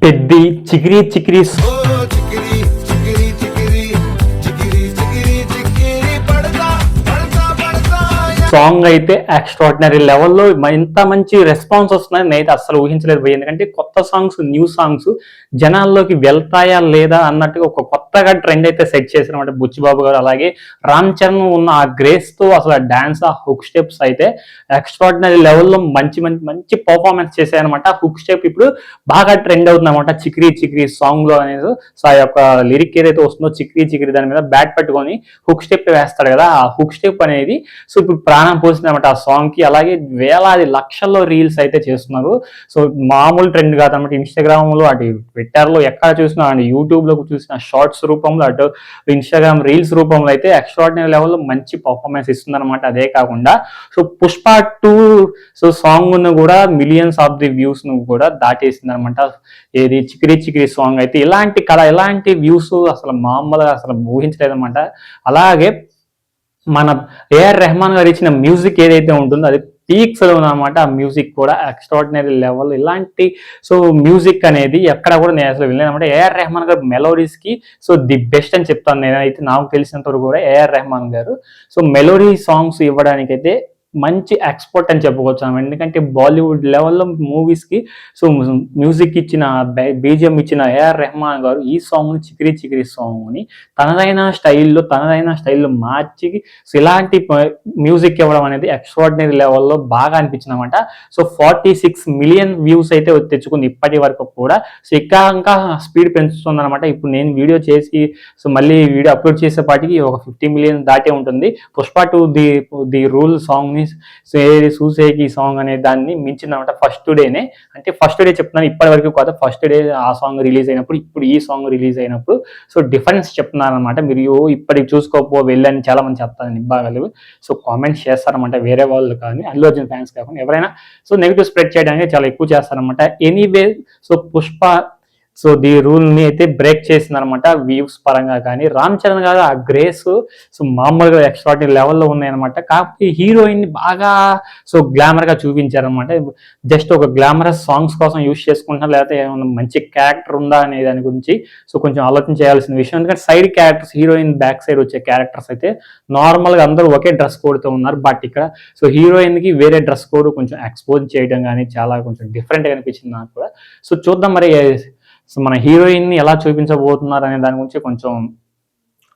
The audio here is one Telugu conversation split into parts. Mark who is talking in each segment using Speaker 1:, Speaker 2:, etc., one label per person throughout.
Speaker 1: పెద్ది చికిరి చికిరి సాంగ్ అయితే ఎక్స్ట్రాడినరీ లెవెల్లో ఇంత మంచి రెస్పాన్స్ వస్తుందని నేనైతే అస్సలు ఊహించలేదు భయ్. ఎందుకంటే కొత్త సాంగ్స్, న్యూ సాంగ్స్ జనాల్లోకి వెళ్తాయా లేదా అన్నట్టుగా ఒక కొత్తగా ట్రెండ్ అయితే సెట్ చేశారన్నమాట బుచ్చిబాబు గారు. అలాగే రామ్ చరణ్ ఉన్న ఆ గ్రేస్ తో అసలు డాన్స్, ఆ హుక్ స్టెప్స్ అయితే ఎక్స్ట్రాడినరీ లెవెల్లో మంచి మంచి మంచి పర్ఫార్మెన్స్ చేశాయన్నమాట. ఆ హుక్ స్టెప్ ఇప్పుడు బాగా ట్రెండ్ అవుతుంది అనమాట చిక్రీ చిక్రీ సాంగ్ లో అనేది. సో ఆ యొక్క లిరిక్ ఏదైతే వస్తుందో చిక్రీ చిక్రీ దాని మీద బ్యాట్ పట్టుకొని హుక్ స్టెప్ వేస్తాడు కదా, ఆ హుక్ స్టెప్ అనేది సో ఇప్పుడు ప్రాణం పోసింది అనమాట ఆ సాంగ్ కి. అలాగే వేలాది లక్షల్లో రీల్స్ అయితే చేస్తున్నారు. సో మామూలు ట్రెండ్ కాదనమాట. ఇన్స్టాగ్రామ్ లో అటు ట్విట్టర్ లో ఎక్కడ చూసినా, అండ్ యూట్యూబ్ లో చూసిన షార్ట్స్ రూపంలో, అటు ఇన్స్టాగ్రామ్ రీల్స్ రూపంలో అయితే ఎక్స్ట్రాడినరీ లెవెల్లో మంచి పర్ఫార్మెన్స్ ఇస్తుంది అనమాట. అదే కాకుండా సో పుష్ప 2 సో సాంగ్ ను కూడా మిలియన్స్ ఆఫ్ ది వ్యూస్ ను కూడా దాటేసింది అనమాట. ఏది చికిరి చికిరి సాంగ్ అయితే ఇలాంటి కళ, ఇలాంటి వ్యూస్ అసలు మామూలుగా అసలు ఊహించలేదన్నమాట. అలాగే మన ఏఆర్ రెహమాన్ గారు ఇచ్చిన మ్యూజిక్ ఏదైతే ఉంటుందో అది పీక్స్ లో ఉందన్నమాట. ఆ మ్యూజిక్ కూడా ఎక్స్ట్రాడినరీ లెవెల్. ఇలాంటి సో మ్యూజిక్ అనేది ఎక్కడ కూడా నేను అసలు వినలేదన్నమాట. ఏఆర్ రెహమాన్ గారు మెలోడీస్ కి సో ది బెస్ట్ అని చెప్తాను నేనైతే. నాకు తెలిసినంత వరకు కూడా ఏఆర్ రెహమాన్ గారు సో మెలోడీ సాంగ్స్ ఇవ్వడానికైతే మంచి ఎక్స్పర్ట్ అని చెప్పుకోవచ్చు. ఎందుకంటే బాలీవుడ్ లెవెల్లో మూవీస్ కి సో మ్యూజిక్ ఇచ్చిన, బీజిఎం ఇచ్చిన ఏఆర్ రెహమాన్ గారు ఈ సాంగ్ చికిరి చికిరి సాంగ్ ని తనదైన స్టైల్లో మార్చి సో ఇలాంటి మ్యూజిక్ ఇవ్వడం అనేది ఎక్స్ట్రాడినరీ లెవెల్లో బాగా అనిపించింది అనమాట. సో 46 మిలియన్ వ్యూస్ అయితే తెచ్చుకుంది ఇప్పటి వరకు కూడా. సో ఇంకా స్పీడ్ పెంచుతుంది అనమాట. ఇప్పుడు నేను వీడియో చేసి సో మళ్ళీ వీడియో అప్లోడ్ చేసేపాటికి ఒక 50 మిలియన్ దాటే ఉంటుంది. పుష్ప 2 ది రూల్ సాంగ్ ని చూసేకి సాంగ్ అనే దాన్ని మించిందనమాట ఫస్ట్ డేనే. అంటే ఫస్ట్ డే చెప్తున్నాను, ఇప్పటి వరకు కాదు, ఫస్ట్ డే ఆ సాంగ్ రిలీజ్ అయినప్పుడు, ఇప్పుడు ఈ సాంగ్ రిలీజ్ అయినప్పుడు సో డిఫరెన్స్ చెప్తున్నాను అనమాట. మీరు ఇప్పటికి చూసుకోపో వెళ్ళని చాలా మంది చెప్తాను నిబ్బాగలు. సో కామెంట్స్ చేస్తారనమాట వేరే వాళ్ళు కానీ, అల్లు అర్జున్ ఫ్యాన్స్ కాకుండా ఎవరైనా సో నెగిటివ్ స్ప్రెడ్ చేయడానికి చాలా ఎక్కువ చేస్తారనమాట. Anyway so Pushpa so the rule ని అయితే బ్రేక్ చేసింది అనమాట వ్యూస్ పరంగా. కానీ రామ్ చరణ్ గారు ఆ గ్రేస్ సో మామూలుగా ఎక్స్ట్రాడినరీ లెవెల్లో ఉన్నాయన్నమాట. కాకపోతే హీరోయిన్ ని బాగా సో గ్లామర్ గా చూపించారనమాట. జస్ట్ ఒక గ్లామరస్ సాంగ్స్ కోసం యూజ్ చేసుకుంటున్నా, లేకపోతే ఏమైనా మంచి క్యారెక్టర్ ఉందా అనే దాని గురించి సో కొంచెం ఆలోచన చేయాల్సిన విషయం. ఎందుకంటే side characters, heroine back side వచ్చే క్యారెక్టర్స్ అయితే నార్మల్ గా అందరూ ఒకే డ్రెస్ కోడ్ తో ఉన్నారు. బట్ ఇక్కడ సో హీరోయిన్ కి వేరే డ్రెస్ కోడ్ కొంచెం ఎక్స్పోజ్ చేయడం కానీ చాలా కొంచెం డిఫరెంట్ గా అనిపించింది నాకు కూడా. సో చూద్దాం మరి సో మన హీరోయిన్ ని ఎలా చూపించబోతున్నారు అనే దాని గురించి కొంచెం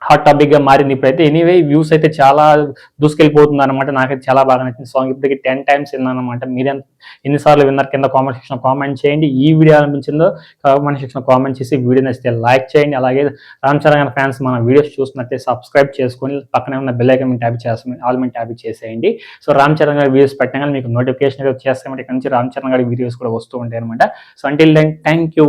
Speaker 1: హాట్ టాపిక్ గా మారింది ఇప్పుడైతే. ఎనీవే వ్యూస్ అయితే చాలా దూసుకెళ్ళిపోతుంది అనమాట. నాకైతే చాలా బాగా నచ్చింది సాంగ్. ఇప్పటికి 10 times విన్నాను అనమాట. మీరు ఎన్నిసార్లు విన్నారు కింద కామెంట్ సెక్షన్ కామెంట్ చేయండి. ఈ వీడియో అనిపించిందో కామెంట్ సెక్షన్ కామెంట్ చేసి, వీడియో నచ్చితే లైక్ చేయండి. అలాగే రామ్ చరణ్ గారి ఫ్యాన్స్ మన వీడియోస్ చూస్తున్నట్టే సబ్స్క్రైబ్ చేసుకొని పక్కనే ఉన్న బెల్ ఐకాన్ ట్యాప్ చేసి ఆల్ మీద ట్యాప్ చేసేయండి. సో రామ్ చరణ్ గారి వీడియోస్ పెట్టగానే మీకు నోటిఫికేషన్ చేస్తామంటే ఇక్కడ నుంచి రామ్ చరణ్ గారి వీడియోస్ కూడా వస్తూ ఉంటాయి అనమాట. So until then thank you.